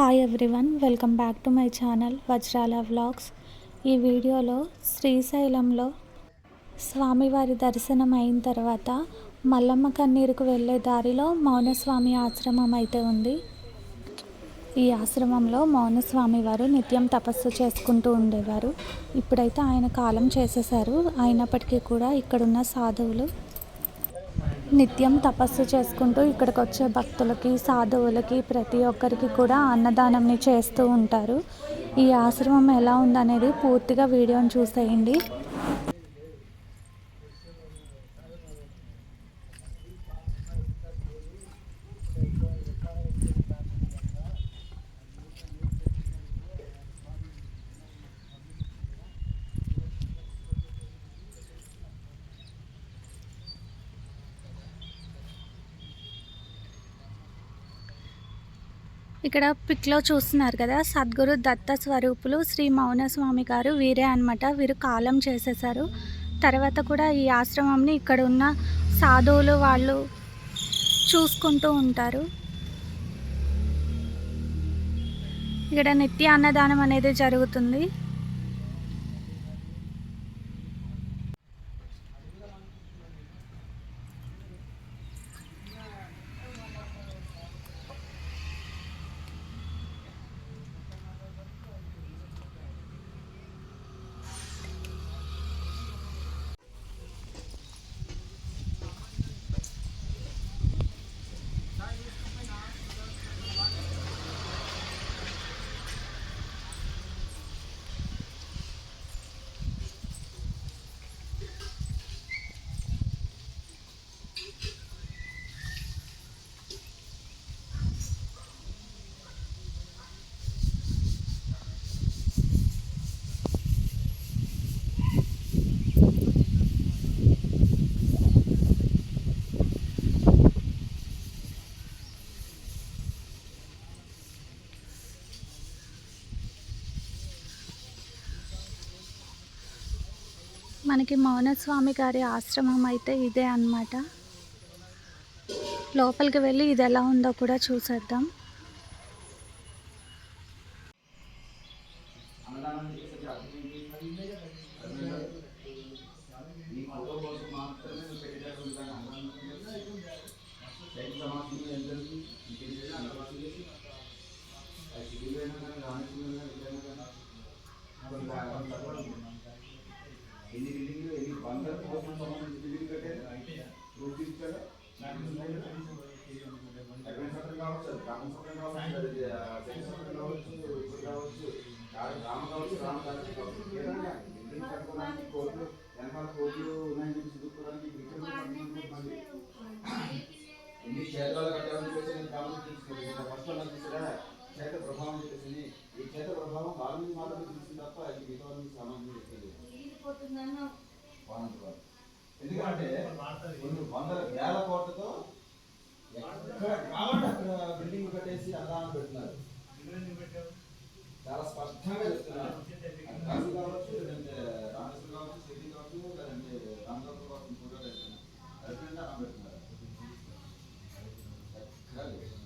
Hi everyone, welcome back to my channel వజ్రాల vlogs. ఈ వీడియోలో శ్రీశైలంలో స్వామివారి దర్శనం అయిన తర్వాత మల్లమ్మ కన్నీరుకు వెళ్ళే దారిలో మౌనస్వామి ఆశ్రమం అయితే ఉంది. ఈ ఆశ్రమంలో మౌనస్వామి వారు నిత్యం తపస్సు చేసుకుంటూ ఉండేవారు. ఇప్పుడైతే ఆయన కాలం చేసేశారు. అయినప్పటికీ కూడా ఇక్కడున్న సాధువులు నిత్యం తపస్సు చేసుకుంటూ ఇక్కడికి వచ్చే భక్తులకి, సాధువులకి, ప్రతి ఒక్కరికి కూడా అన్నదానంని చేస్తూ ఉంటారు. ఈ ఆశ్రమం ఎలా ఉందనేది పూర్తిగా వీడియోని చూసేయండి. ఇక్కడ పిక్లో చూస్తున్నారు కదా, సద్గురు దత్త స్వరూపులు శ్రీ మౌనస్వామి గారు వీరే అనమాట. వీరు కాలం చేసేసారు. తర్వాత కూడా ఈ ఆశ్రమంని ఇక్కడ ఉన్న సాధువులు వాళ్ళు చూసుకుంటూ ఉంటారు. ఇక్కడ నిత్య అన్నదానం అనేది జరుగుతుంది. మనకి మౌనస్వామి గారి ఆశ్రమం అయితే ఇదే అన్నమాట. లోపలికి వెళ్ళి ఇది ఎలా ఉందో కూడా చూసేద్దాం. ఎన్ని బిల్డింగ్లు ఎన్ని వందల కోట్ల సంబంధించి బిల్డింగ్ కట్టారు. రూపీ ఇచ్చాడు. ఎక్కడ సత్రం కావచ్చు, గ్రామ సత్రం కావచ్చు, జగన్ సత్రం కావచ్చు, ఇప్పుడు కావచ్చు, గ్రామం కావచ్చు, గ్రామ కావచ్చు, బిల్డింగ్ కట్టుకోవడానికి కోట్లు, వెనకాల కోట్లు ఉన్నాయని చెప్పి చదువుకోవడానికి ఎన్ని క్షేత్రాలు కట్టాలని చెప్పేసి నేను కామెంట్ తీసుకున్నాను. ఫస్ట్ అలా చూసారా క్షేత్ర ప్రభావం చెప్పేసి. ఈ క్షేత్ర ప్రభావం వాళ్ళ మీద మాత్రమే తెలిసింది తప్ప అది మిగతా వాళ్ళ మీద సామాన్యంగా చెప్పలేదు. ఎందుకంటే కొన్ని వందల వేల కోట్లతో ఎక్కడ కావాలంటే అక్కడ బిల్డింగ్ కట్టేసి అన్నదానం పెడుతున్నారు. చాలా స్పష్టంగా చెప్తున్నారు. కాశీ కావచ్చు, లేదంటే రామేశ్వరం కావచ్చు, సిటీ కావచ్చు, లేదంటే రామదాసు కావచ్చు, ఫోటో పెడుతున్నారు. అదేవిధంగా అన్నం పెడుతున్నారు. ఎక్కడ లేదు.